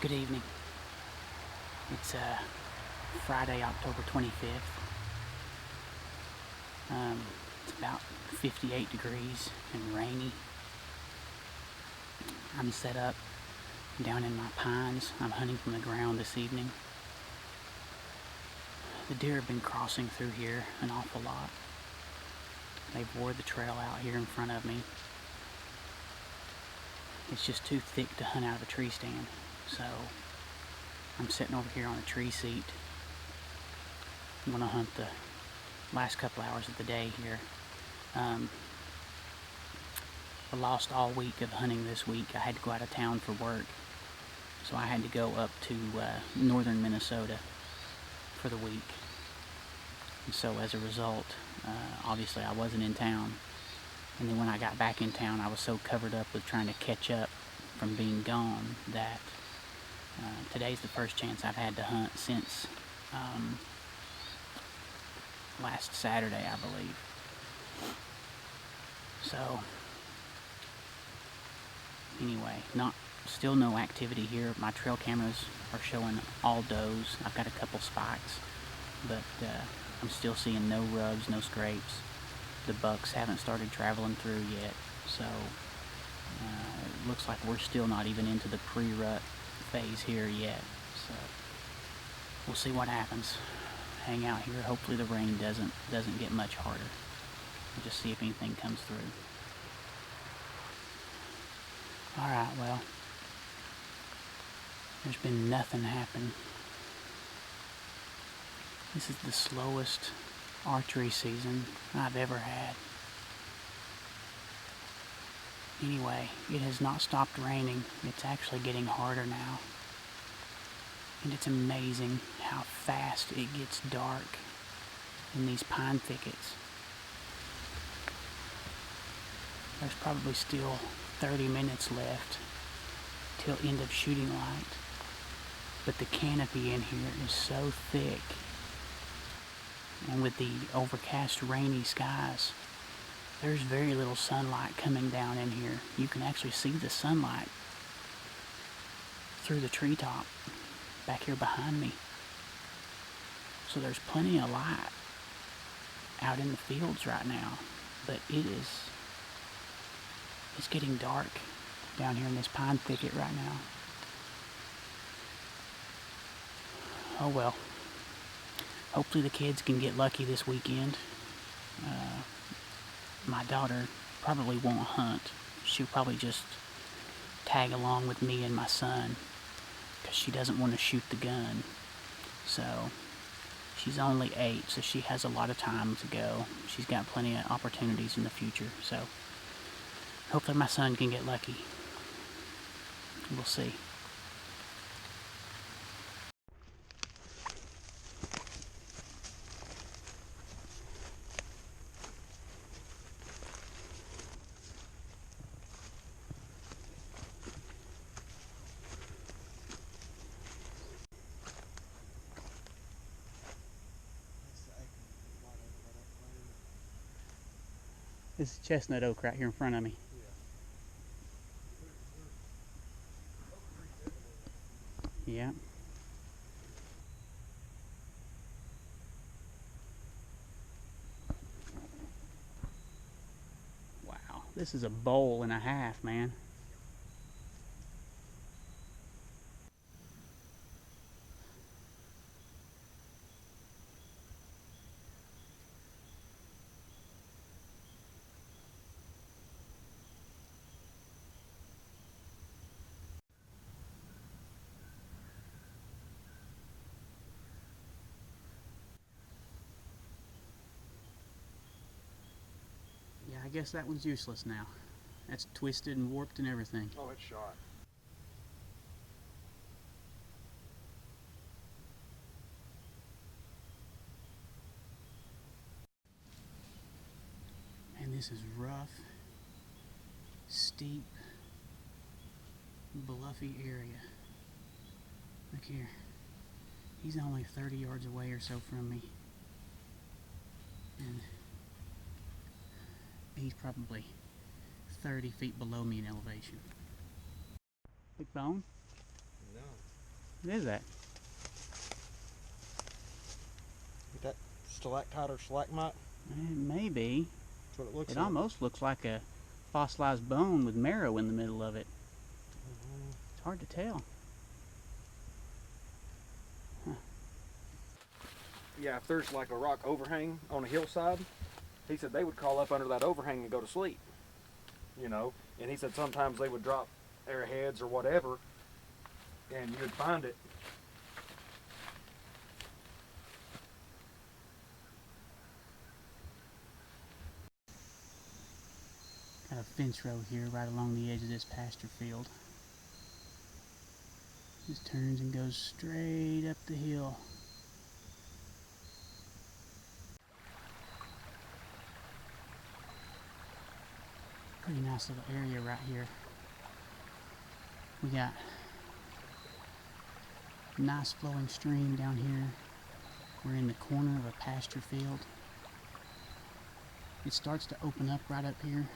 Good evening. It's Friday, October 25th. It's about 58 degrees and rainy. I'm set up down in my pines. I'm hunting from the ground this evening. The deer have been crossing through here an awful lot. They've wore the trail out here in front of me. It's just too thick to hunt out of a tree stand, so I'm sitting over here on a tree seat. I'm going to hunt the last couple hours of the day here. I lost all week of hunting this week. I had to go out of town for work, so I had to go up to northern Minnesota for the week. And so as a result, obviously I wasn't in town. And then when I got back in town, I was so covered up with trying to catch up from being gone that today's the first chance I've had to hunt since last Saturday, I believe. So anyway, still no activity here. My trail cameras are showing all does. I've got a couple spikes, but I'm still seeing no rubs, no scrapes. The bucks haven't started traveling through yet, so it looks like we're still not even into the pre-rut phase here yet. So we'll see what happens. Hang out here. Hopefully the rain doesn't get much harder. We'll just see if anything comes through. Alright, well, there's been nothing happen. This is the slowest archery season I've ever had. Anyway, it has not stopped raining. It's actually getting harder now. And it's amazing how fast it gets dark in these pine thickets. There's probably still 30 minutes left till end of shooting light. But the canopy in here is so thick. And with the overcast, rainy skies, there's very little sunlight coming down in here. You can actually see the sunlight through the treetop back here behind me. So there's plenty of light out in the fields right now. But it's getting dark down here in this pine thicket right now. Oh well. Hopefully the kids can get lucky this weekend. My daughter probably won't hunt. She'll probably just tag along with me and my son because she doesn't want to shoot the gun. So she's only 8, so she has a lot of time to go. She's got plenty of opportunities in the future. So hopefully my son can get lucky. We'll see. This is chestnut oak right here in front of me. Yeah. Wow, this is a bowl and a half, man. Yeah, I guess that one's useless now. That's twisted and warped and everything. Oh, it's shot. And this is rough, steep, bluffy area. Look here. He's only 30 yards away or so from me. And he's probably 30 feet below me in elevation. Big bone? No. What is that? Is that stalactite or stalagmite? It may be. That's what it looks It like. almost looks like a fossilized bone with marrow in the middle of it. It's hard to tell. Huh. Yeah, if there's like a rock overhang on a hillside, he said they would crawl up under that overhang and go to sleep. You know, and he said sometimes they would drop arrowheads or whatever, and you would find it. Got a fence row here right along the edge of this pasture field. Just turns and goes straight up the hill. Pretty nice little area right here. We got a nice flowing stream down here. We're in the corner of a pasture field. It starts to open up right up here.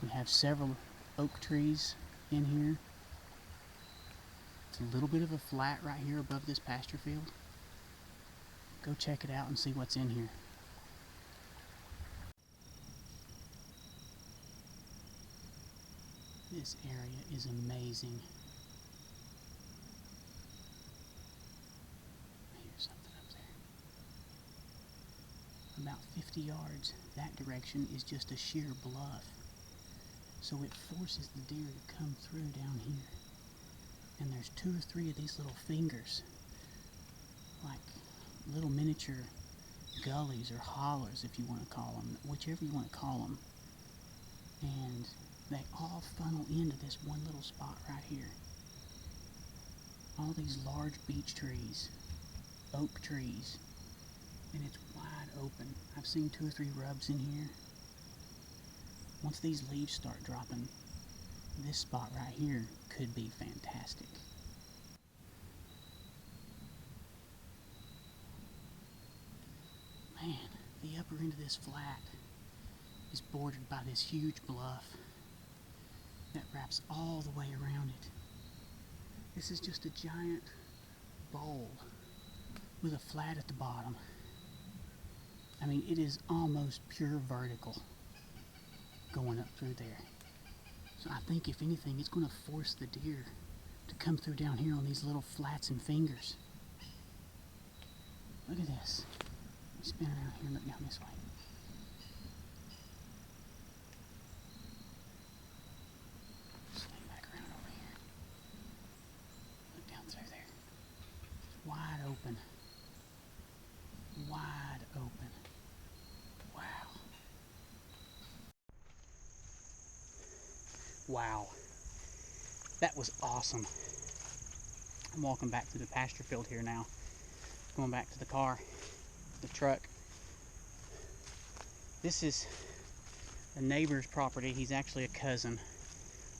We have several oak trees in here. It's a little bit of a flat right here above this pasture field. Go check it out and see what's in here. This area is amazing. Here's something up there. About 50 yards that direction is just a sheer bluff. So it forces the deer to come through down here. And there's 2 or 3 of these little fingers, like little miniature gullies or hollers, if you want to call them, whichever you want to call them. And they all funnel into this one little spot right here. All these large beech trees, oak trees, and it's wide open. I've seen 2 or 3 rubs in here. Once these leaves start dropping, this spot right here could be fantastic. Man, the upper end of this flat is bordered by this huge bluff that wraps all the way around it. This is just a giant bowl with a flat at the bottom. I mean, it is almost pure vertical going up through there. So I think if anything, it's going to force the deer to come through down here on these little flats and fingers. Look at this. Let me spin around here and look down this way. Swing back around over here. Look down through there. Wide open. Wide open. Wow. Wow. That was awesome. I'm walking back through the pasture field here now. Going back to the car, the truck. This is a neighbor's property. He's actually a cousin.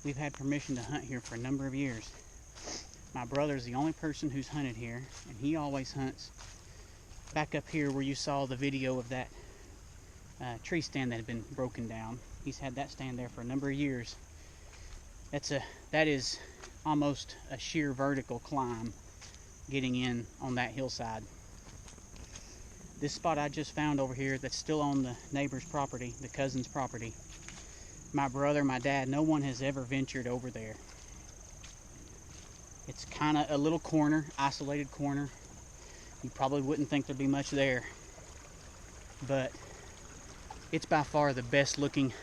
We've had permission to hunt here for a number of years. My brother's the only person who's hunted here, and he always hunts back up here where you saw the video of that tree stand that had been broken down. He's had that stand there for a number of years. That is almost a sheer vertical climb getting in on that hillside. This spot I just found over here that's still on the neighbor's property, the cousin's property. My brother, my dad, no one has ever ventured over there. It's kind of a little corner, isolated corner. You probably wouldn't think there'd be much there, but it's by far the best looking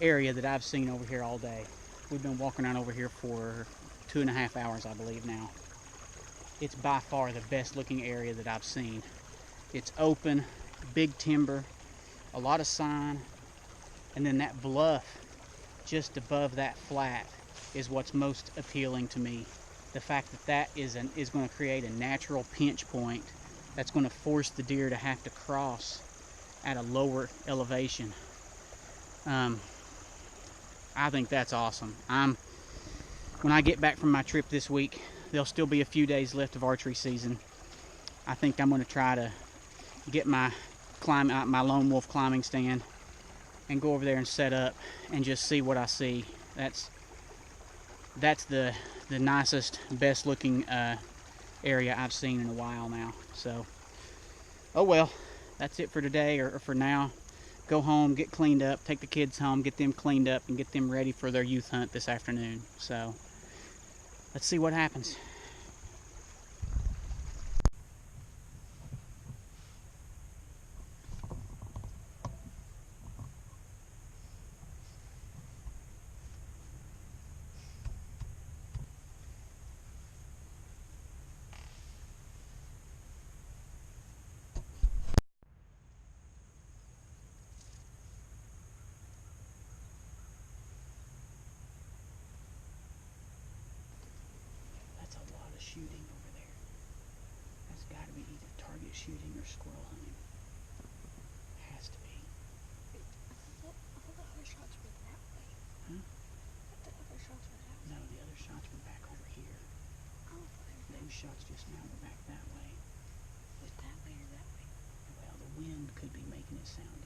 area that I've seen over here all day. We've been walking around over here for 2.5 hours, I believe now. It's by far the best looking area that I've seen. It's open, big timber, a lot of sign, and then that bluff just above that flat is what's most appealing to me. The fact that that is going to create a natural pinch point that's going to force the deer to have to cross at a lower elevation. I think that's awesome. When I get back from my trip this week, there'll still be a few days left of archery season. I think I'm going to try to get my lone wolf climbing stand and go over there and set up and just see what I see. that's the nicest, best looking area I've seen in a while now. So, oh well, that's it for today, or for now. Go home, get cleaned up, take the kids home, get them cleaned up, and get them ready for their youth hunt this afternoon. So, let's see what happens. That's a lot of shooting over there. That's got to be either target shooting or squirrel hunting. Has to be. I thought the other shots were that way. Huh? I thought the other shots were that way. No, the other shots were back over here. Oh, Those shots just now were back that way. was that way or that way? Well, the wind could be making it sound